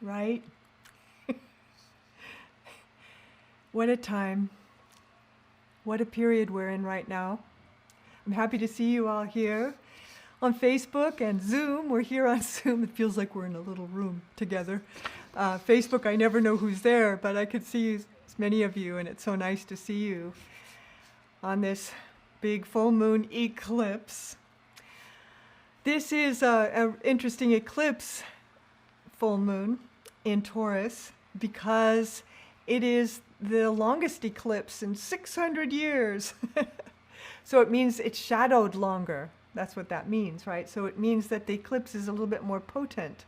right? What a time. What a period we're in right now. I'm happy to see you all here on Facebook and Zoom. We're here on Zoom. It feels like we're in a little room together. Facebook, I never know who's there, but I could see as many of you, and it's so nice to see you on this big full moon eclipse. This is an interesting eclipse full moon in Taurus because it is the longest eclipse in 600 years. So it means it's shadowed longer. That's what that means, right? So it means that the eclipse is a little bit more potent.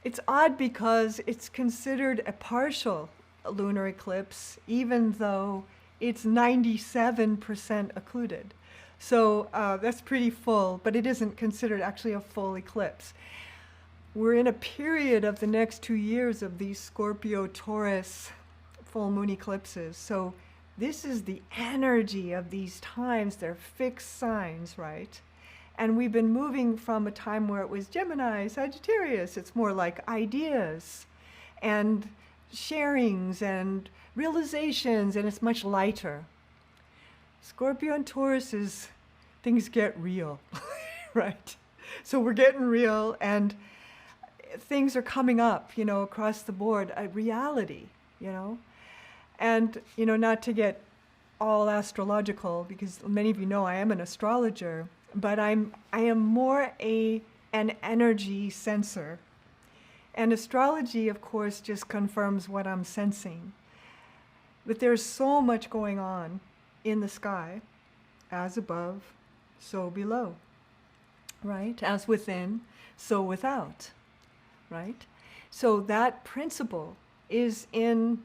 It's odd because it's considered a partial lunar eclipse, even though it's 97% occluded. So that's pretty full, but it isn't considered actually a full eclipse. We're in a period of the next 2 years of these Scorpio-Taurus full moon eclipses. So this is the energy of these times. They're fixed signs, right? And we've been moving from a time where it was Gemini, Sagittarius. It's more like ideas and sharings and realizations, and it's much lighter. Scorpio and Taurus is things get real, right? So we're getting real, and things are coming up, across the board, a reality, And, not to get all astrological, because many of you know I am an astrologer, but I am more an energy sensor. And astrology, of course, just confirms what I'm sensing. But there's so much going on in the sky, as above, so below, right? As within, so without, right? So that principle is in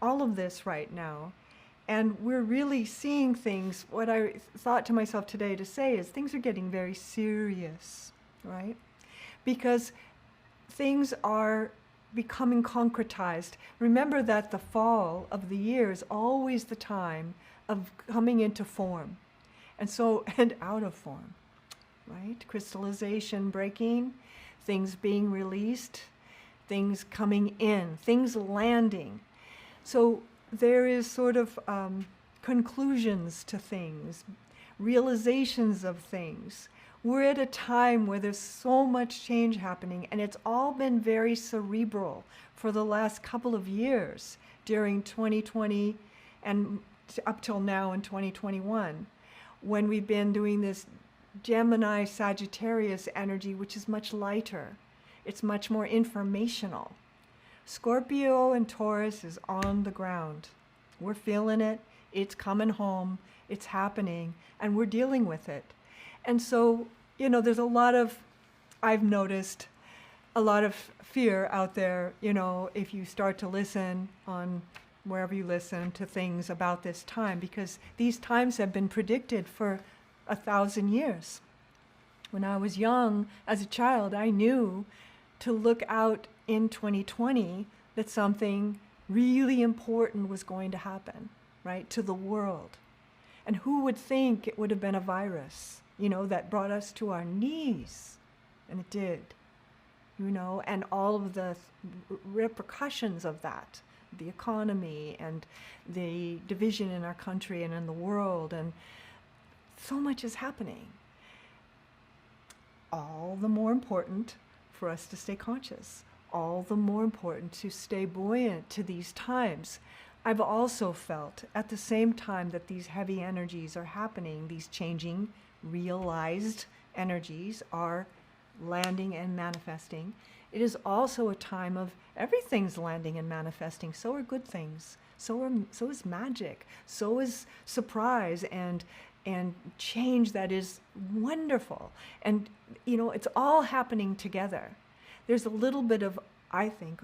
all of this right now. And we're really seeing things. What I thought to myself today to say is things are getting very serious, right? Because things are becoming concretized. Remember that the fall of the year is always the time of coming into form. And out of form, right? Crystallization, breaking, things being released, things coming in, things landing. So there is sort of conclusions to things, realizations of things. We're at a time where there's so much change happening, and it's all been very cerebral for the last couple of years during 2020 and up till now in 2021, when we've been doing this Gemini Sagittarius energy, which is much lighter. It's much more informational. Scorpio and Taurus is on the ground. We're feeling it. It's coming home. It's happening. And we're dealing with it. And so, there's a lot of, I've noticed, a lot of fear out there, if you start to listen on wherever you listen to things about this time, because these times have been predicted for 1,000 years. When I was young, as a child, I knew to look out in 2020 that something really important was going to happen, right, to the world. And who would think it would have been a virus, that brought us to our knees? And it did, and all of the repercussions of that, the economy and the division in our country and in the world, and so much is happening. All the more important for us to stay conscious, all the more important to stay buoyant to these times. I've also felt at the same time that these heavy energies are happening, these changing, realized energies are landing and manifesting. It is also a time of everything's landing and manifesting. So are good things. So is magic. So is surprise and change that is wonderful. And, it's all happening together. There's a little bit of, I think,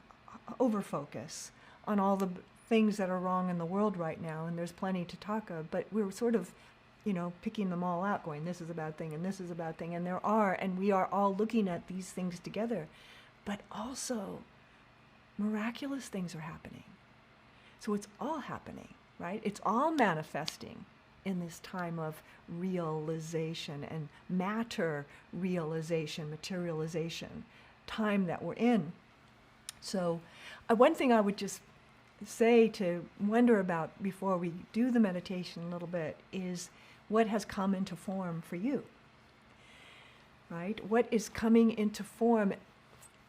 overfocus on all the things that are wrong in the world right now, and there's plenty to talk of, but we're sort of, picking them all out, going, this is a bad thing, and this is a bad thing, and we are all looking at these things together. But also, miraculous things are happening. So it's all happening, right? It's all manifesting in this time of realization and matter realization, materialization, time that we're in. So one thing I would just say to wonder about before we do the meditation a little bit is what has come into form for you, right? What is coming into form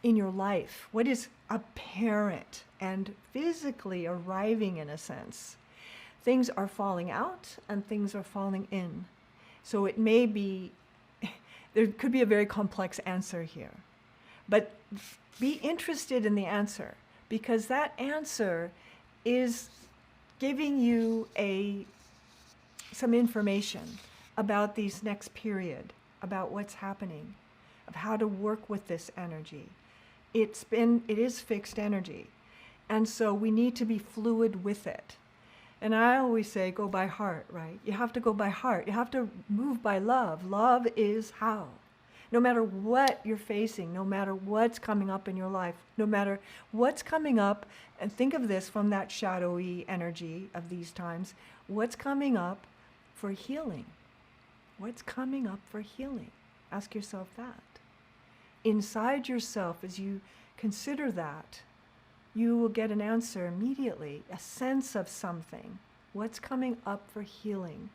in your life? What is apparent and physically arriving in a sense? Things are falling out and things are falling in. So it may be, there could be a very complex answer here. But be interested in the answer, because that answer is giving you some information about these next period, about what's happening, of how to work with this energy. It is fixed energy. And so we need to be fluid with it. And I always say, go by heart, right? You have to go by heart. You have to move by love. Love is how. No matter what you're facing, no matter what's coming up in your life, no matter what's coming up, and think of this from that shadowy energy of these times, what's coming up for healing? What's coming up for healing? Ask yourself that. Inside yourself, as you consider that, you will get an answer immediately, a sense of something. What's coming up for healing?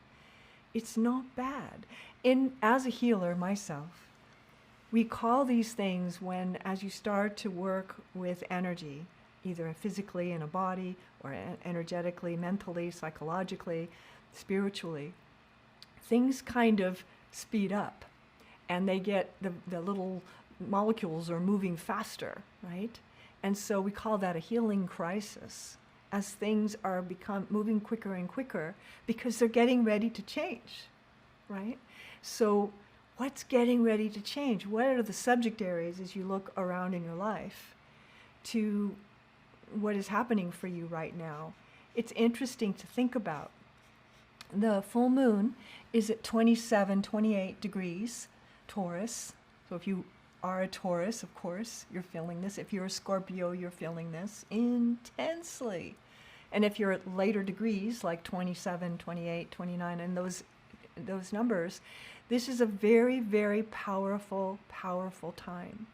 It's not bad. As a healer myself, we call these things when, as you start to work with energy, either physically in a body or energetically, mentally, psychologically, spiritually, things kind of speed up and they get, the little molecules are moving faster, right? And so we call that a healing crisis, as things are moving quicker and quicker because they're getting ready to change, right? So what's getting ready to change? What are the subject areas as you look around in your life to what is happening for you right now? It's interesting to think about. The full moon is at 27, 28 degrees Taurus. So if you are a Taurus, of course, you're feeling this. If you're a Scorpio, you're feeling this intensely. And if you're at later degrees, like 27, 28, 29, and those numbers, this is a very, very powerful, powerful time.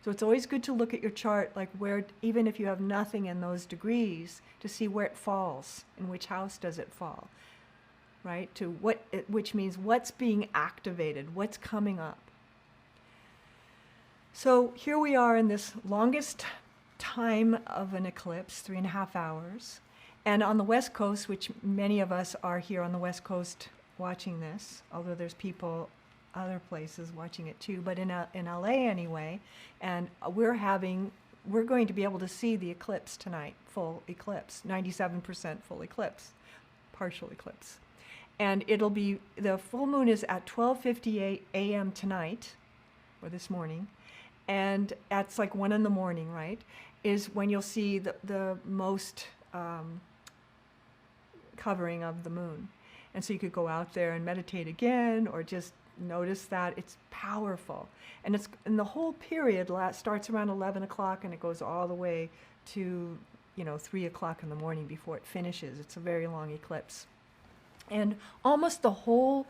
So it's always good to look at your chart, like where, even if you have nothing in those degrees, to see where it falls, in which house does it fall, right? Which means what's being activated, what's coming up. So here we are in this longest time of an eclipse, 3.5 hours. And on the West Coast, which many of us are here on the West Coast watching this, although there's people other places watching it too, but in LA anyway, and we're going to be able to see the eclipse tonight, full eclipse, 97% full eclipse, partial eclipse. And the full moon is at 12:58 a.m. tonight, or this morning, and that's like 1 a.m, right, is when you'll see the most covering of the moon. And so you could go out there and meditate again, or just notice that it's powerful. And the whole period starts around 11 o'clock and it goes all the way to 3 o'clock in the morning before it finishes. It's a very long eclipse. And almost the whole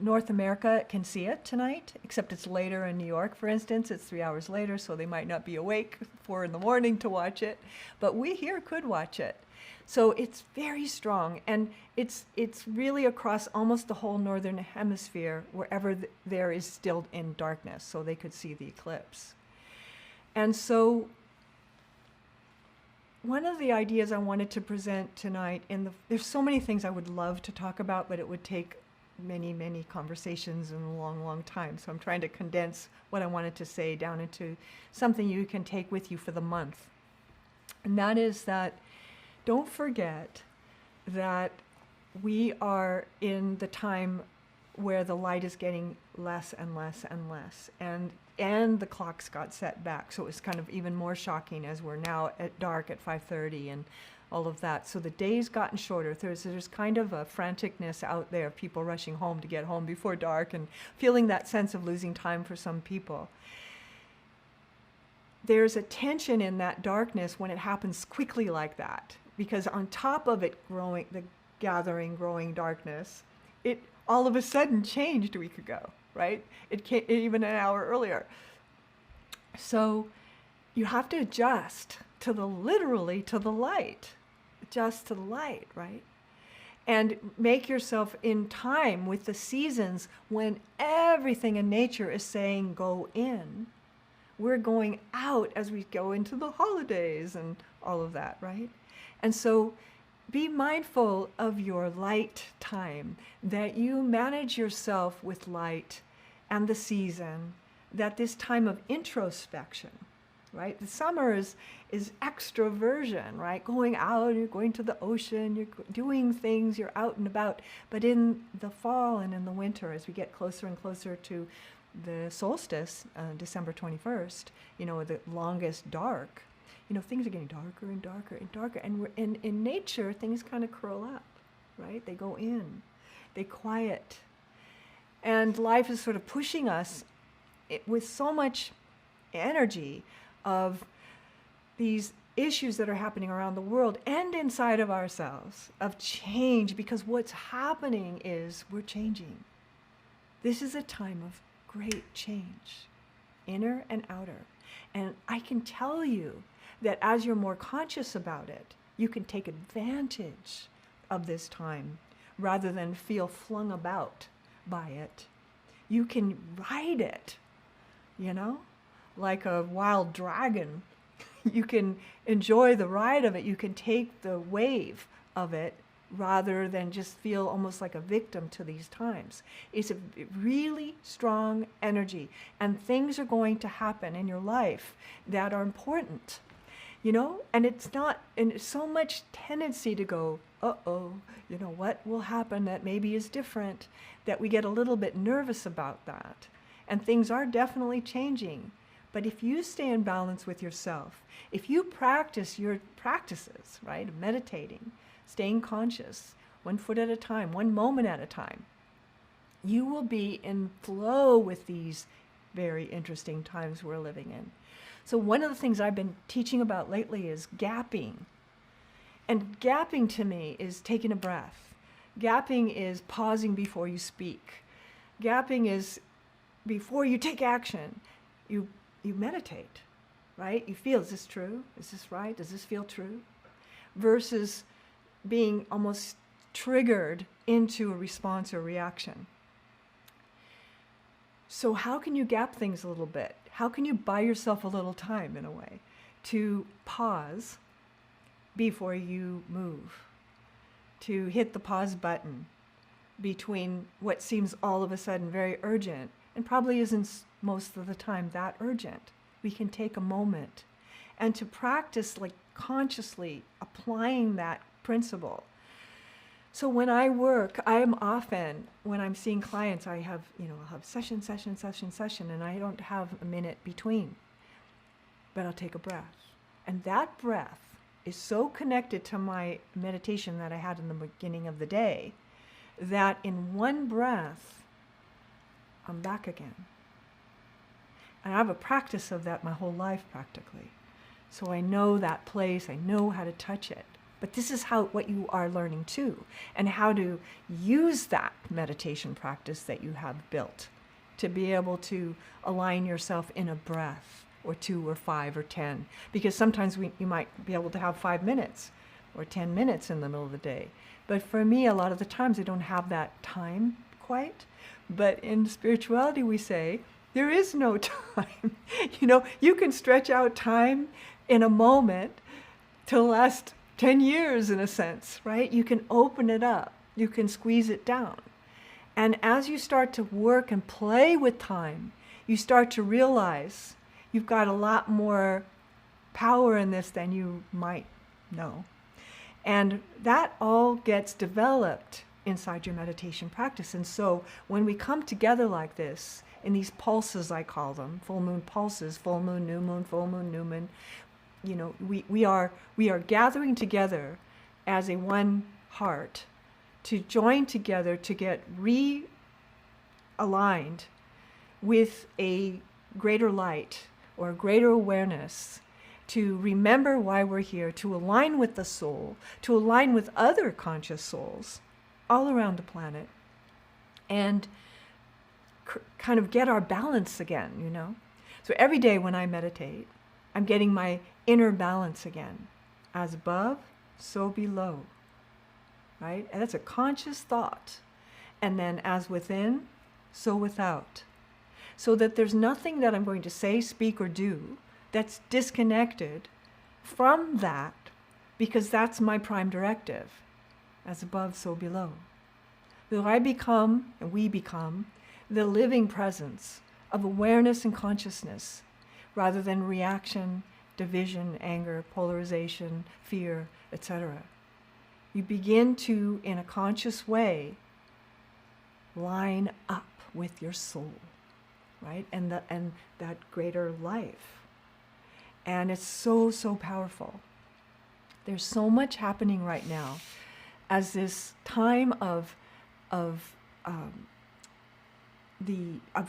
North America can see it tonight, except it's later in New York, for instance. It's 3 hours later, so they might not be awake 4 a.m. to watch it. But we here could watch it. So it's very strong, and it's really across almost the whole northern hemisphere, wherever there is still in darkness, so they could see the eclipse. And so one of the ideas I wanted to present tonight, there's so many things I would love to talk about, but it would take many, many conversations and a long, long time. So I'm trying to condense what I wanted to say down into something you can take with you for the month. And that is that don't forget that we are in the time where the light is getting less and less and less. And the clocks got set back. So it was kind of even more shocking as we're now at dark at 5:30 and all of that. So the day's gotten shorter. There's kind of a franticness out there, people rushing home to get home before dark and feeling that sense of losing time for some people. There's a tension in that darkness when it happens quickly like that, because on top of it growing darkness, it all of a sudden changed a week ago, right? It came even an hour earlier. So you have to adjust to literally to the light. Adjust to the light, right? And make yourself in time with the seasons when everything in nature is saying go in. We're going out as we go into the holidays and all of that, right? And so be mindful of your light time, that you manage yourself with light and the season, that this time of introspection, right? The summer is extroversion, right? Going out, you're going to the ocean, you're doing things, you're out and about. But in the fall and in the winter, as we get closer and closer to the solstice, December 21st, the longest dark, things are getting darker and darker and darker. And we're in nature, things kind of curl up, right? They go in, they quiet. And life is sort of pushing us with so much energy of these issues that are happening around the world and inside of ourselves, of change, because what's happening is we're changing. This is a time of great change, inner and outer. And I can tell you that as you're more conscious about it, you can take advantage of this time rather than feel flung about by it. You can ride it, like a wild dragon. You can enjoy the ride of it. You can take the wave of it rather than just feel almost like a victim to these times. It's a really strong energy, and things are going to happen in your life that are important, and it's so much tendency to go, uh-oh, what will happen that maybe is different, that we get a little bit nervous about that. And things are definitely changing. But if you stay in balance with yourself, if you practice your practices, right, of meditating, staying conscious, one foot at a time, one moment at a time, you will be in flow with these very interesting times we're living in. So one of the things I've been teaching about lately is gapping. And gapping to me is taking a breath. Gapping is pausing before you speak. Gapping is before you take action, you meditate, right? You feel, is this true? Is this right? Does this feel true? Versus being almost triggered into a response or reaction. So how can you gap things a little bit? How can you buy yourself a little time, in a way, to pause before you move, to hit the pause button between what seems all of a sudden very urgent and probably isn't most of the time that urgent? We can take a moment and to practice like consciously applying that principle. So when I work, I'm often, when I'm seeing clients, I have, I'll have session, and I don't have a minute between. But I'll take a breath. And that breath is so connected to my meditation that I had in the beginning of the day, that in one breath, I'm back again. And I have a practice of that my whole life practically. So I know that place, I know how to touch it. But this is what you are learning too, and how to use that meditation practice that you have built to be able to align yourself in a breath, or 2 or 5 or 10. Because sometimes you might be able to have 5 minutes or 10 minutes in the middle of the day. But for me, a lot of the times I don't have that time quite. But in spirituality, we say, there is no time. You can stretch out time in a moment to last 10 years in a sense, right? You can open it up. You can squeeze it down. And as you start to work and play with time, you start to realize you've got a lot more power in this than you might know. And that all gets developed inside your meditation practice. And so when we come together like this, in these pulses, I call them, full moon pulses, full moon, new moon, full moon, new moon, we are gathering together as a one heart to join together to get realigned with a greater light or a greater awareness, to remember why we're here, to align with the soul, to align with other conscious souls all around the planet, and kind of get our balance again, So every day when I meditate, I'm getting my inner balance again. As above, so below, right? And that's a conscious thought. And then as within, so without. So that there's nothing that I'm going to say, speak, or do that's disconnected from that, because that's my prime directive. As above, so below. So I become, and we become, the living presence of awareness and consciousness, rather than reaction, division, anger, polarization, fear, etc. You begin to, in a conscious way, line up with your soul, right? And that greater life. And it's so, so powerful. There's so much happening right now as this time of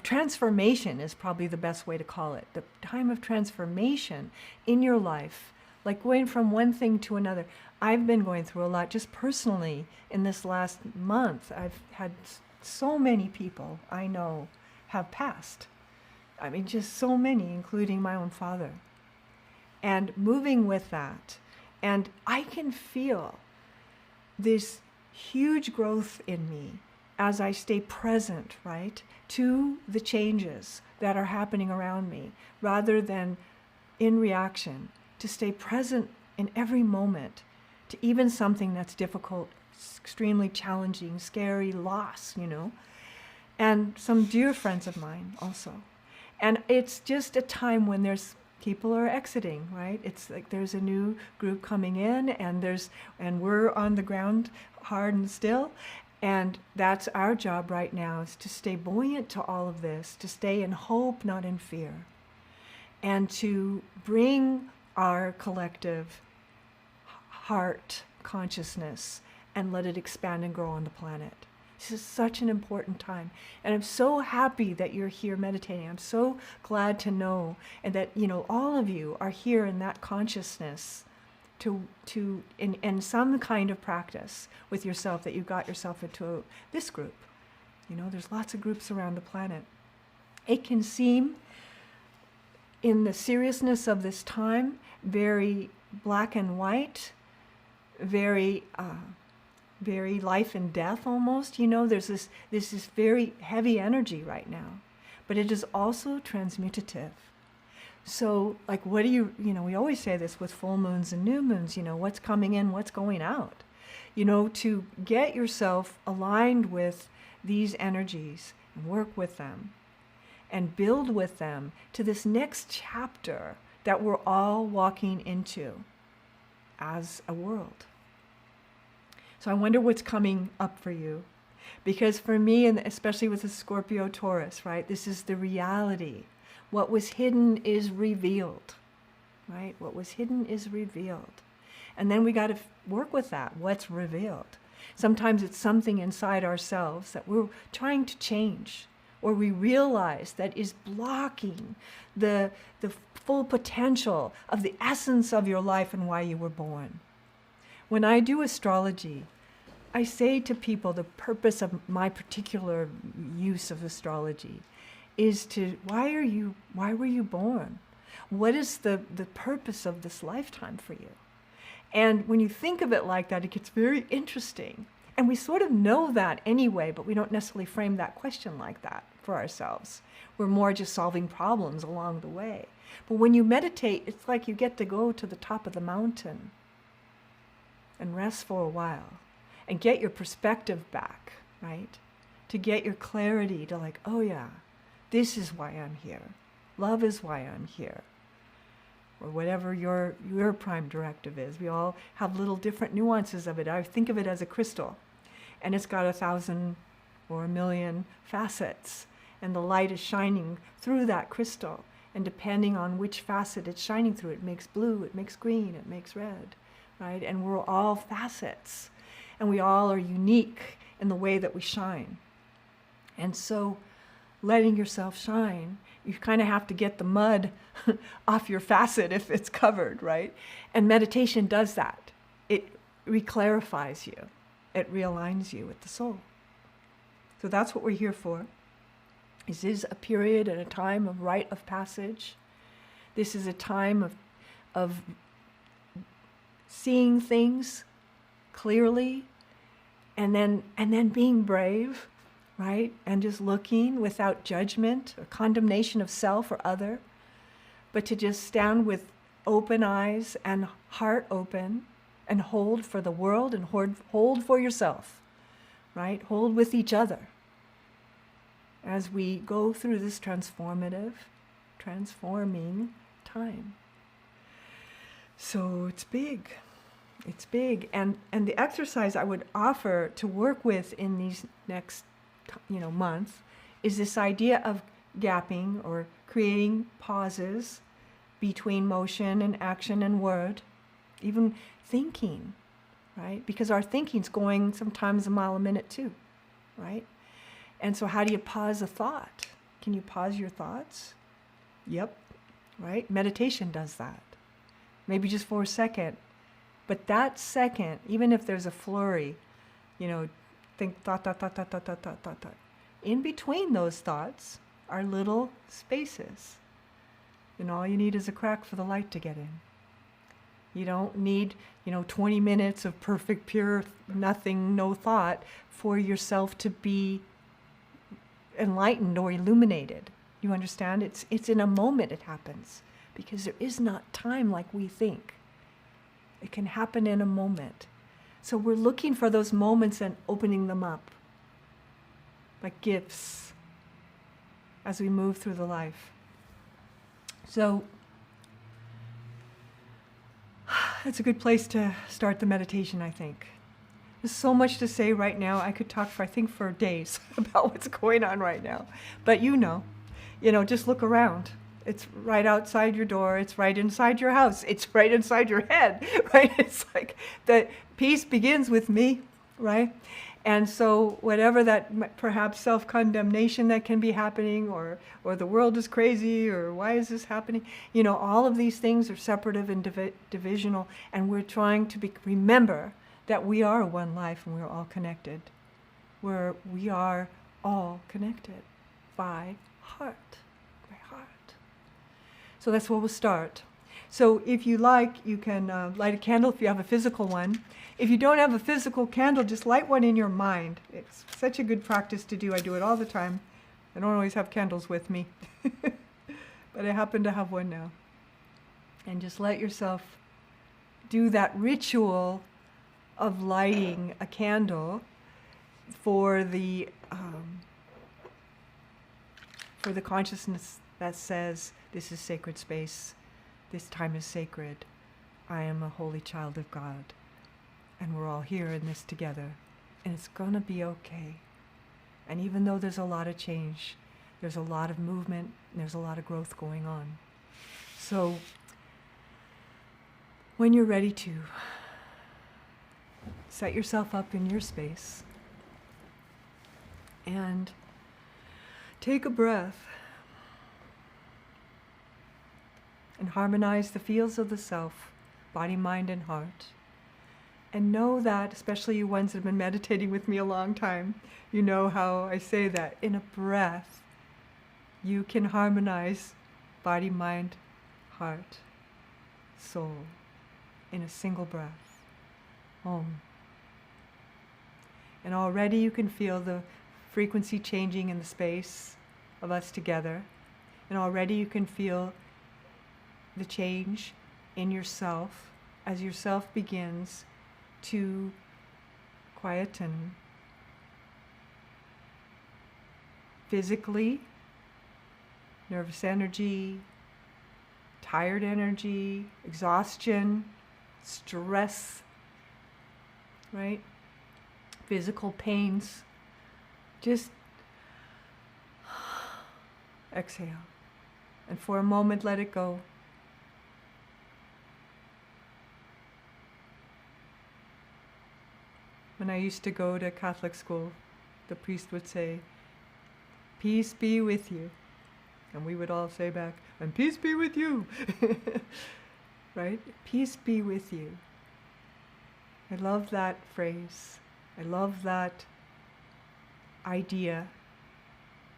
transformation is probably the best way to call it. The time of transformation in your life, like going from one thing to another. I've been going through a lot just personally in this last month. I've had so many people I know have passed. I mean, just so many, including my own father. And moving with that. And I can feel this huge growth in me as I stay present, right, to the changes that are happening around me, rather than in reaction, to stay present in every moment, to even something that's difficult, extremely challenging, scary, loss, and some dear friends of mine also. And it's just a time when people are exiting, right? It's like there's a new group coming in, and we're on the ground hard and still. And that's our job right now, is to stay buoyant to all of this, to stay in hope, not in fear, and to bring our collective heart consciousness and let it expand and grow on the planet. This is such an important time. And I'm so happy that you're here meditating. I'm so glad to know, and that, all of you are here in that consciousness in some kind of practice with yourself, that you got yourself into this group. There's lots of groups around the planet. It can seem, in the seriousness of this time, very black and white, very life and death almost. There's this very heavy energy right now, but it is also transmutative. So, like, what do we always say this with full moons and new moons, what's coming in, what's going out. To get yourself aligned with these energies and work with them and build with them to this next chapter that we're all walking into as a world. So I wonder what's coming up for you. Because for me, and especially with the Scorpio Taurus, right, this is the reality. What was hidden is revealed, right? What was hidden is revealed. And then we got to work with that, what's revealed. Sometimes it's something inside ourselves that we're trying to change, or we realize that is blocking the full potential of the essence of your life and why you were born. When I do astrology, I say to people the purpose of my particular use of astrology is why were you born? What is the purpose of this lifetime for you? And when you think of it like that, it gets very interesting. And we sort of know that anyway, but we don't necessarily frame that question like that for ourselves. We're more just solving problems along the way. But when you meditate, it's like you get to go to the top of the mountain and rest for a while and get your perspective back, right? To get your clarity to, like, oh yeah, this is why I'm here. Love is why I'm here. Or whatever your prime directive is. We all have little different nuances of it. I think of it as a crystal, and it's got 1,000 or 1,000,000 facets, and the light is shining through that crystal. And depending on which facet it's shining through, it makes blue, it makes green, it makes red, right? And we're all facets, and we all are unique in the way that we shine. And so, letting yourself shine, you kind of have to get the mud off your facet if it's covered, right? And meditation does that. It reclarifies you. It realigns you with the soul. So that's what we're here for. This is a period and a time of rite of passage. This is a time of seeing things clearly, and then being brave, right? And just looking without judgment or condemnation of self or other, but to just stand with open eyes and heart open and hold for the world and hold for yourself, right? Hold with each other as we go through this transforming time. So it's big. It's big. And the exercise I would offer to work with in these next months is this idea of gapping or creating pauses between motion and action and word, even thinking, right? Because our thinking's going sometimes a mile a minute too, right? And so how do you pause a thought? Can you pause your thoughts? Yep, right? Meditation does that. Maybe just for a second. But that second, even if there's a flurry, think thought. In between those thoughts are little spaces. And all you need is a crack for the light to get in. You don't need, 20 minutes of perfect, pure, nothing, no thought for yourself to be enlightened or illuminated. You understand? It's in a moment it happens, because there is not time like we think. It can happen in a moment. So we're looking for those moments and opening them up like gifts as we move through the life. So it's a good place to start the meditation, I think. There's so much to say right now. I could talk for days about what's going on right now. But just look around. It's right outside your door. It's right inside your house. It's right inside your head, right? It's like the peace begins with me, right? And so whatever that perhaps self-condemnation that can be happening, or the world is crazy, or why is this happening? All of these things are separative and divisional, and we're trying to remember that we are one life and we're all connected. We are all connected by heart. So that's where we'll start. So if you like, you can light a candle if you have a physical one. If you don't have a physical candle, just light one in your mind. It's such a good practice to do. I do it all the time. I don't always have candles with me, but I happen to have one now. And just let yourself do that ritual of lighting a candle for the consciousness that says, this is sacred space, this time is sacred, I am a holy child of God, and we're all here in this together, and it's gonna be okay. And even though there's a lot of change, there's a lot of movement, and there's a lot of growth going on. So when you're ready to, set yourself up in your space and take a breath and harmonize the fields of the self, body, mind, and heart. And know that, especially you ones that have been meditating with me a long time, you know how I say that in a breath, you can harmonize body, mind, heart, soul, in a single breath. Om. And already you can feel the frequency changing in the space of us together. And already you can feel the change in yourself as yourself begins to quieten physically, nervous energy, tired energy, exhaustion, stress, right? Physical pains. Just exhale. And for a moment, let it go. When I used to go to Catholic school, the priest would say, "Peace be with you." And we would all say back, "And peace be with you." Right? Peace be with you. I love that phrase. I love that idea.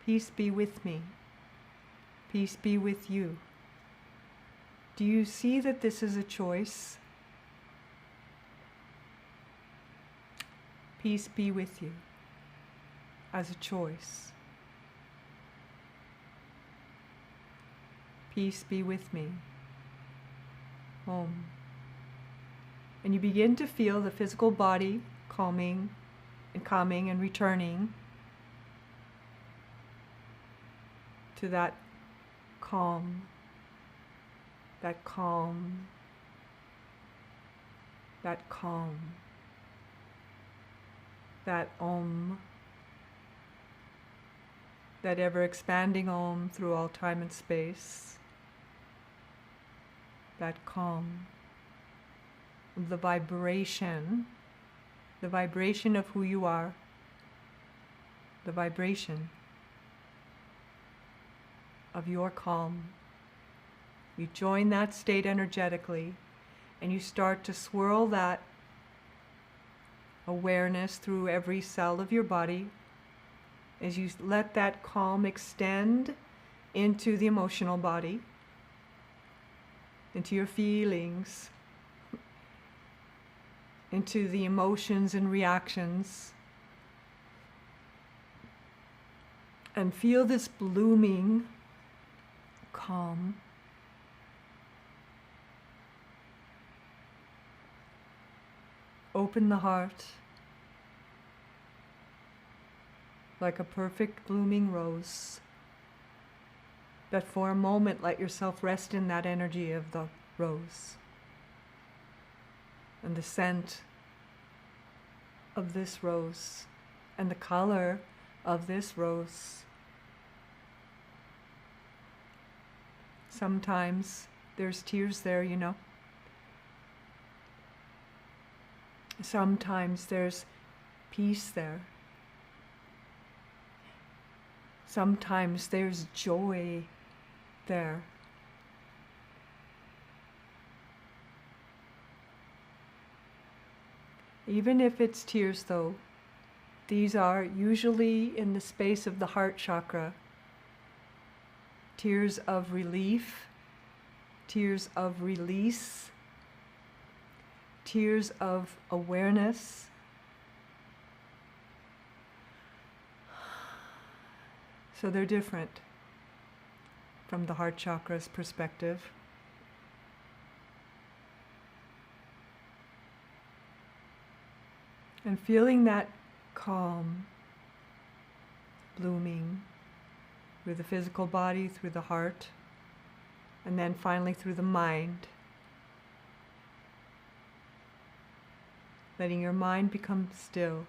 Peace be with me. Peace be with you. Do you see that this is a choice? Peace be with you as a choice. Peace be with me. Om. And you begin to feel the physical body calming and coming and returning to that calm, that calm, that calm, that Om, that ever expanding Om through all time and space, that calm, the vibration of who you are, the vibration of your calm. You join that state energetically and you start to swirl that awareness through every cell of your body as you let that calm extend into the emotional body, into your feelings, into the emotions and reactions, and feel this blooming calm. Open the heart like a perfect blooming rose, but for a moment let yourself rest in that energy of the rose and the scent of this rose and the color of this rose. Sometimes there's tears there, you know. Sometimes there's peace there. Sometimes there's joy there. Even if it's tears though, these are usually in the space of the heart chakra. Tears of relief, tears of release, tears of awareness. So they're different from the heart chakra's perspective. And feeling that calm blooming through the physical body, through the heart, and then finally through the mind. Letting your mind become still.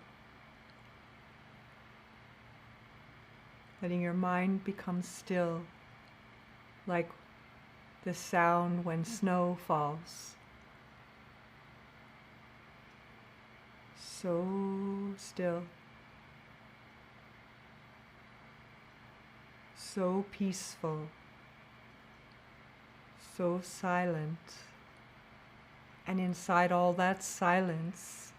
Letting your mind become still, like the sound when snow falls. So still. So peaceful. So silent. And inside all that silence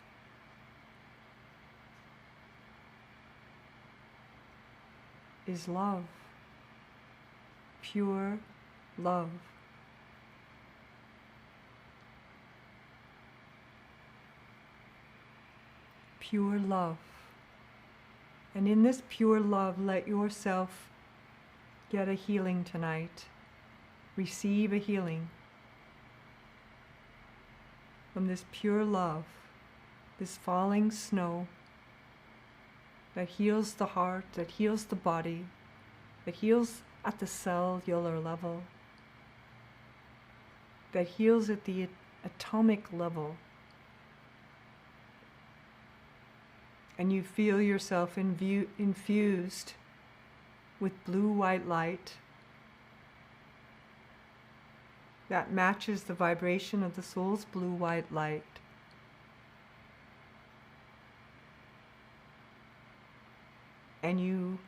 is love, pure love. Pure love. And in this pure love, let yourself get a healing tonight. Receive a healing from this pure love, this falling snow that heals the heart, that heals the body, that heals at the cellular level, that heals at the atomic level. And you feel yourself infused with blue-white light that matches the vibration of the soul's blue-white light. And you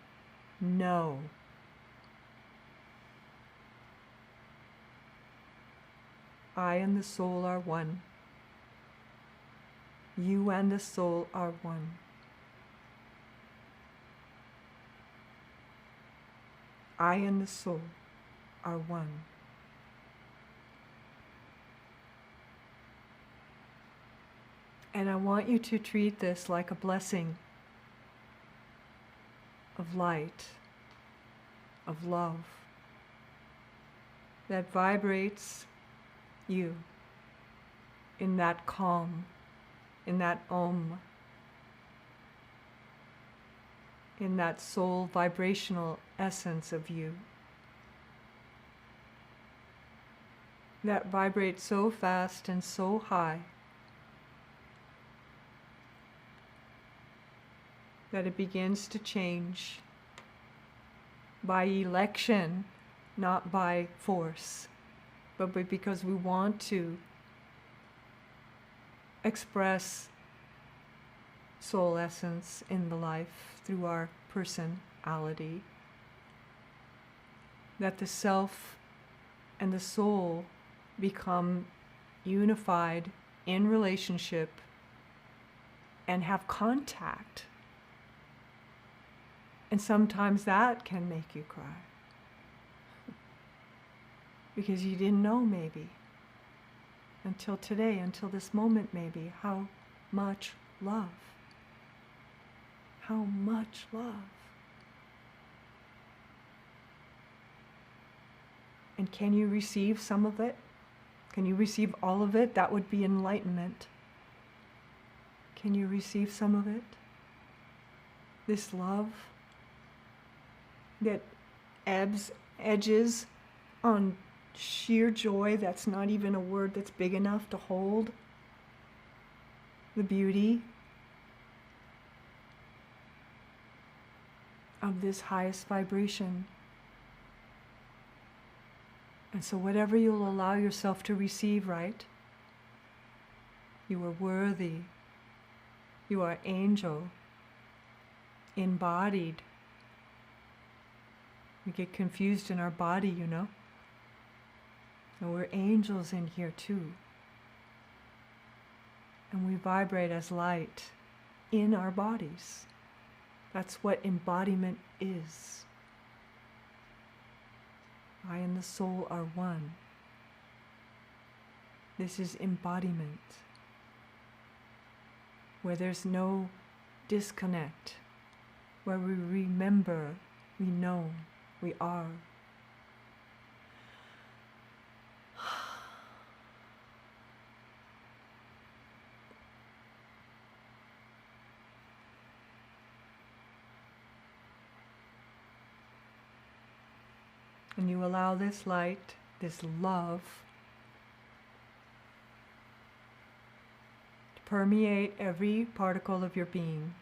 know I and the soul are one. You and the soul are one. I and the soul are one. And I want you to treat this like a blessing of light, of love, that vibrates you in that calm, in that Om, in that soul vibrational essence of you, that vibrates so fast and so high that it begins to change by election, not by force, but because we want to express soul essence in the life through our personality, that the self and the soul become unified in relationship and have contact. And sometimes that can make you cry. Because you didn't know maybe, until today, until this moment maybe, how much love. How much love. And can you receive some of it? Can you receive all of it? That would be enlightenment. Can you receive some of it? This love that edges on sheer joy, that's not even a word that's big enough to hold the beauty of this highest vibration. And so whatever you'll allow yourself to receive, right? You are worthy. You are angel, embodied. We get confused in our body, you know. And we're angels in here too. And we vibrate as light in our bodies. That's what embodiment is. I and the soul are one. This is embodiment, where there's no disconnect, where we remember, we know, we are. And you allow this light, this love, to permeate every particle of your being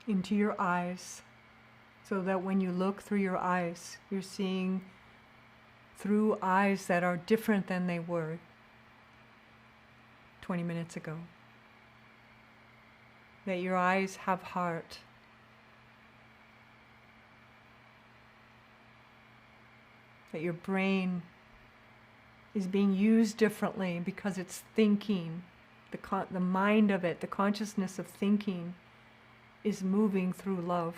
into your eyes, so that when you look through your eyes, you're seeing through eyes that are different than they were 20 minutes ago. That your eyes have heart. That your brain is being used differently because it's thinking. The mind of it, the consciousness of thinking, is moving through love.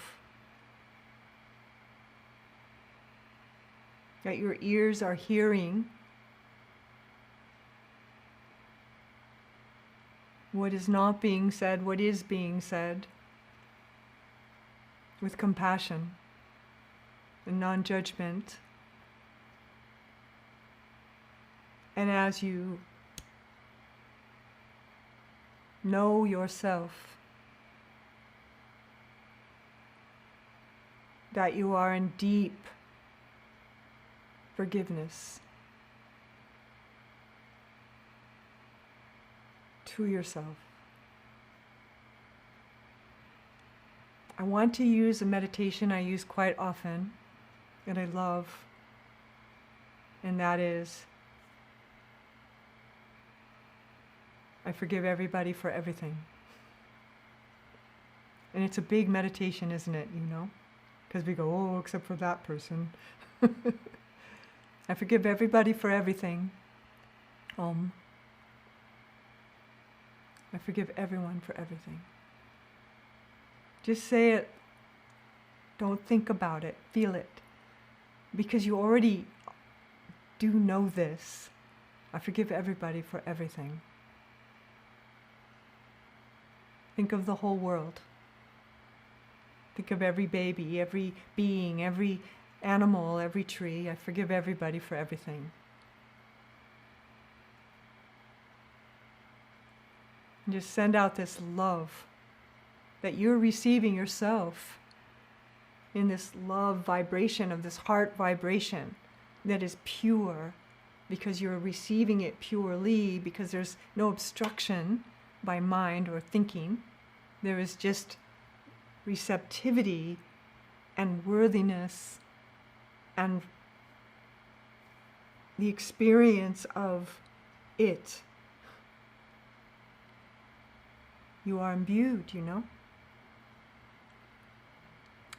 That your ears are hearing what is not being said, what is being said, with compassion and non-judgment. And as you know yourself, that you are in deep forgiveness to yourself. I want to use a meditation I use quite often, that I love, and that is, I forgive everybody for everything. And it's a big meditation, isn't it, you know? Because we go, oh, except for that person. I forgive everybody for everything. I forgive everyone for everything. Just say it. Don't think about it. Feel it. Because you already do know this. I forgive everybody for everything. Think of the whole world. Think of every baby, every being, every animal, every tree. I forgive everybody for everything. And just send out this love that you're receiving yourself in this love vibration of this heart vibration that is pure because you're receiving it purely, because there's no obstruction by mind or thinking. There is just receptivity and worthiness and the experience of it. You are imbued, you know?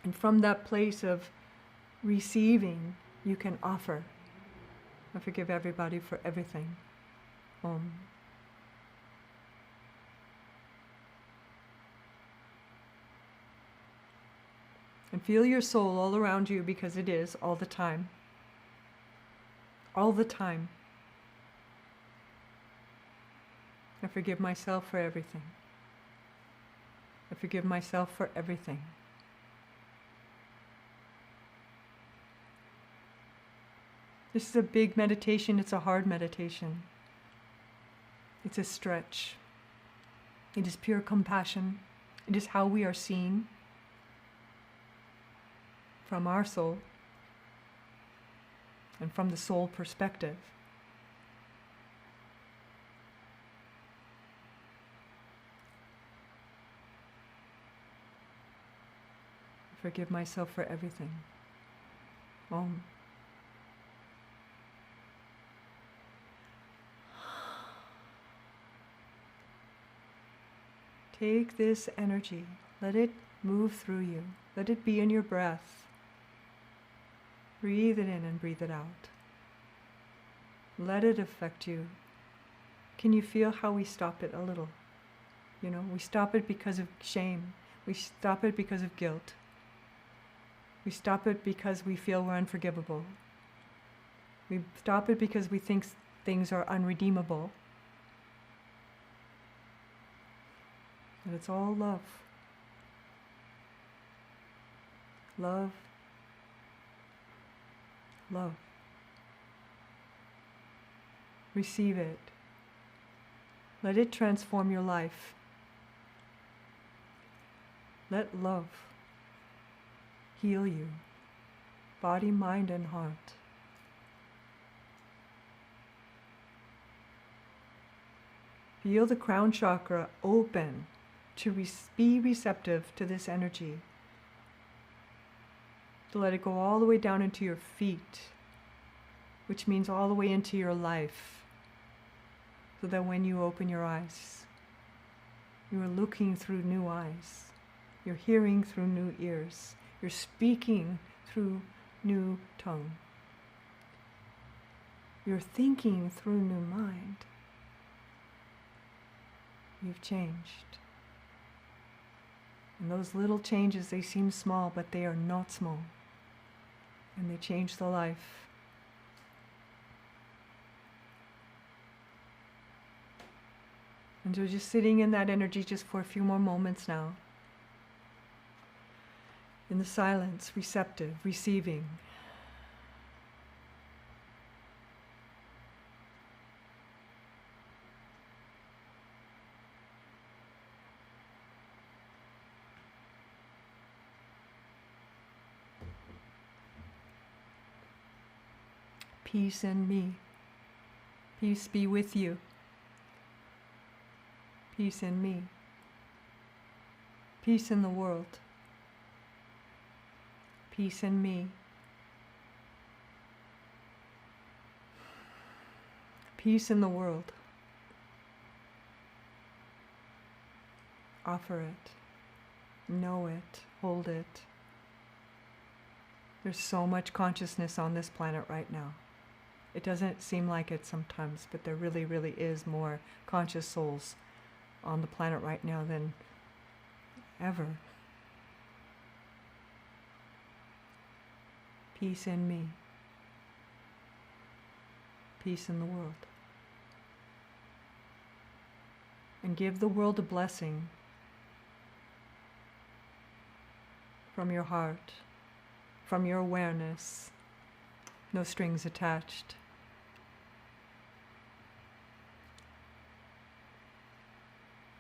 And from that place of receiving, you can offer. I forgive everybody for everything. Om. And feel your soul all around you, because it is all the time. All the time. I forgive myself for everything. I forgive myself for everything. This is a big meditation. It's a hard meditation. It's a stretch. It is pure compassion. It is how we are seen from our soul and from the soul perspective. I forgive myself for everything. Om. Take this energy, let it move through you, let it be in your breath. Breathe it in and breathe it out. Let it affect you. Can you feel how we stop it a little? You know, we stop it because of shame. We stop it because of guilt. We stop it because we feel we're unforgivable. We stop it because we think things are unredeemable. And it's all love. Love. Love. Receive it. Let it transform your life. Let love heal you, body, mind, and heart. Feel the crown chakra open to be receptive to this energy. To let it go all the way down into your feet, which means all the way into your life, so that when you open your eyes, you are looking through new eyes, you're hearing through new ears, you're speaking through new tongue, you're thinking through new mind. You've changed. And those little changes, they seem small, but they are not small. And they change the life. And so just sitting in that energy just for a few more moments now. In the silence, receptive, receiving. Peace in me. Peace be with you. Peace in me. Peace in the world. Peace in me. Peace in the world. Offer it. Know it. Hold it. There's so much consciousness on this planet right now. It doesn't seem like it sometimes, but there really, really is more conscious souls on the planet right now than ever. Peace in me. Peace in the world. And give the world a blessing from your heart, from your awareness, no strings attached.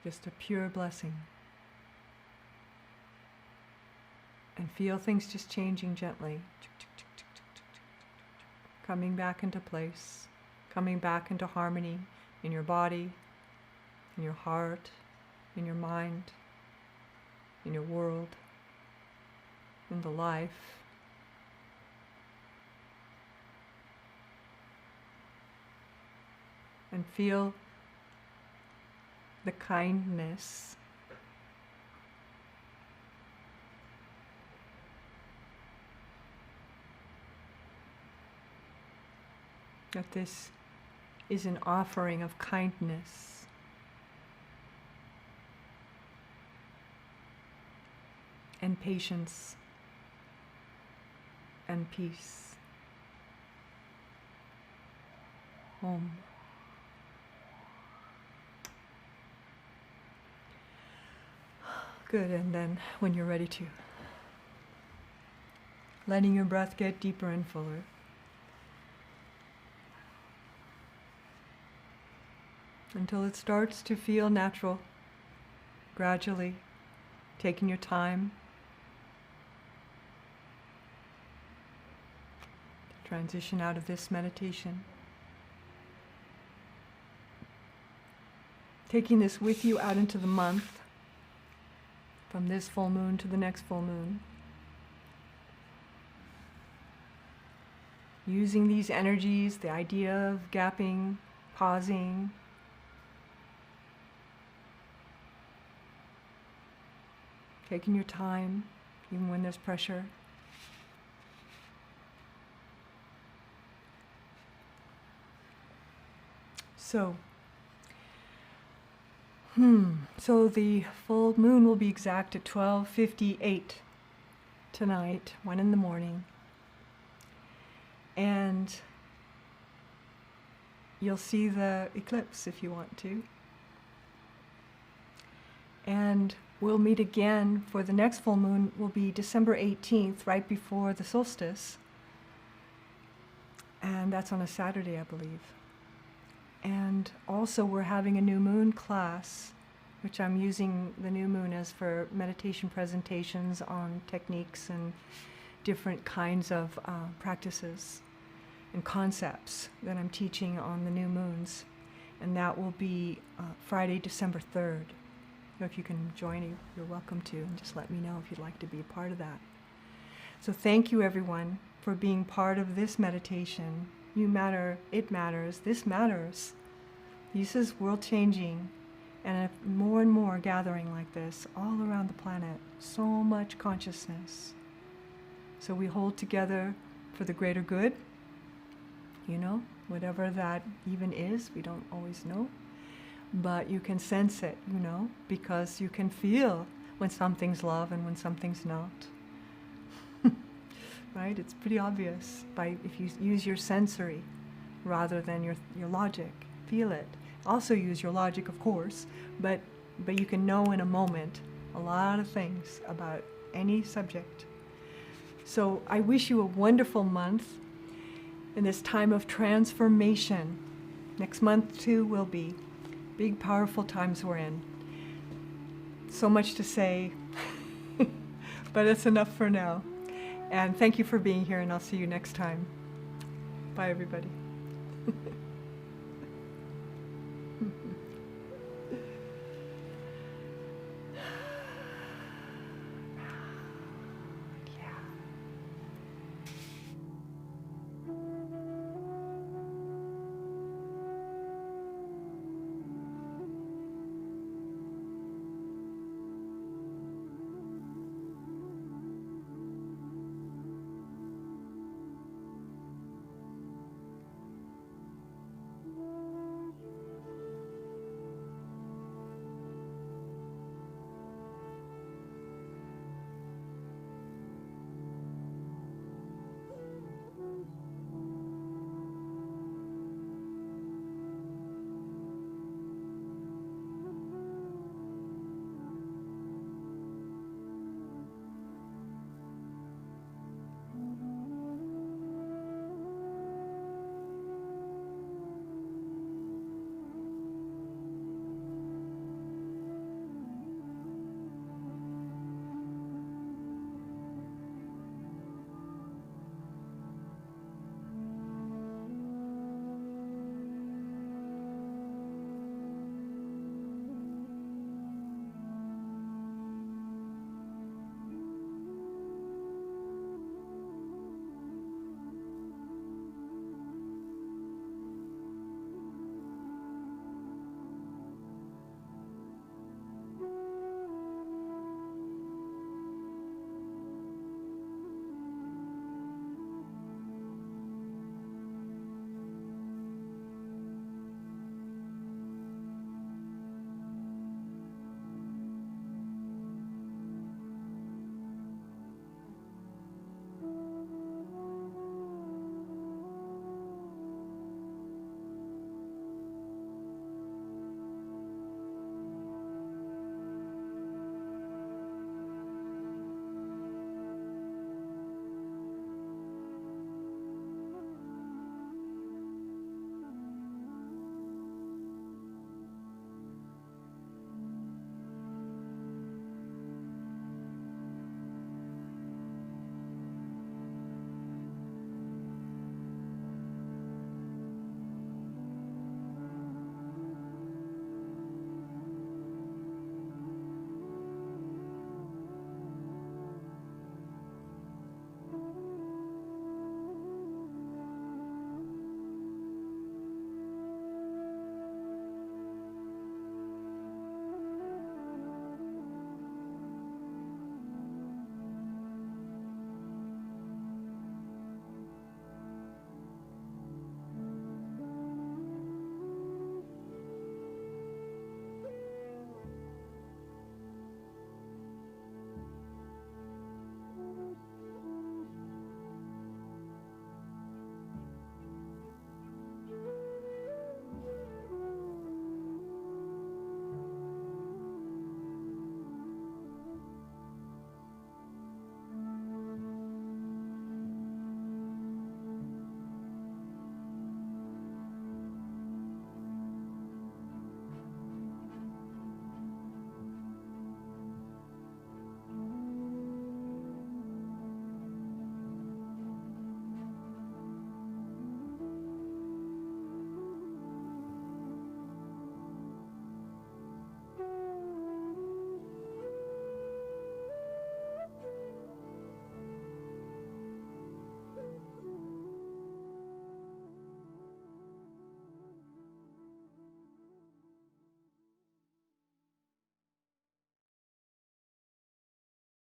Just a pure blessing. And feel things just changing gently. Coming back into place, coming back into harmony in your body, in your heart, in your mind, in your world, in the life. And feel the kindness that this is an offering of kindness and patience and peace. Om. Good, and then when you're ready to, letting your breath get deeper and fuller. Until it starts to feel natural, gradually, taking your time. Transition out of this meditation. Taking this with you out into the month, from this full moon to the next full moon. Using these energies, the idea of gapping, pausing, taking your time, even when there's pressure. So the full moon will be exact at 12:58 tonight, 1 in the morning. And you'll see the eclipse if you want to. And we'll meet again for the next full moon, will be December 18th, right before the solstice. And that's on a Saturday, I believe. And also we're having a new moon class, which I'm using the new moon as for meditation presentations on techniques and different kinds of practices and concepts that I'm teaching on the new moons. And that will be Friday, December 3rd. So if you can join, you're welcome to, and just let me know if you'd like to be a part of that. So thank you everyone for being part of this meditation. You matter, it matters, this matters. This is world changing, and if more and more gathering like this all around the planet, so much consciousness. So we hold together for the greater good, whatever that even is, we don't always know. But you can sense it, because you can feel when something's love and when something's not. Right? It's pretty obvious if you use your sensory rather than your logic. Feel it. Also use your logic, of course, but you can know in a moment a lot of things about any subject. So I wish you a wonderful month in this time of transformation. Next month too will be big, powerful times we're in. So much to say, but it's enough for now. And thank you for being here, and I'll see you next time. Bye, everybody.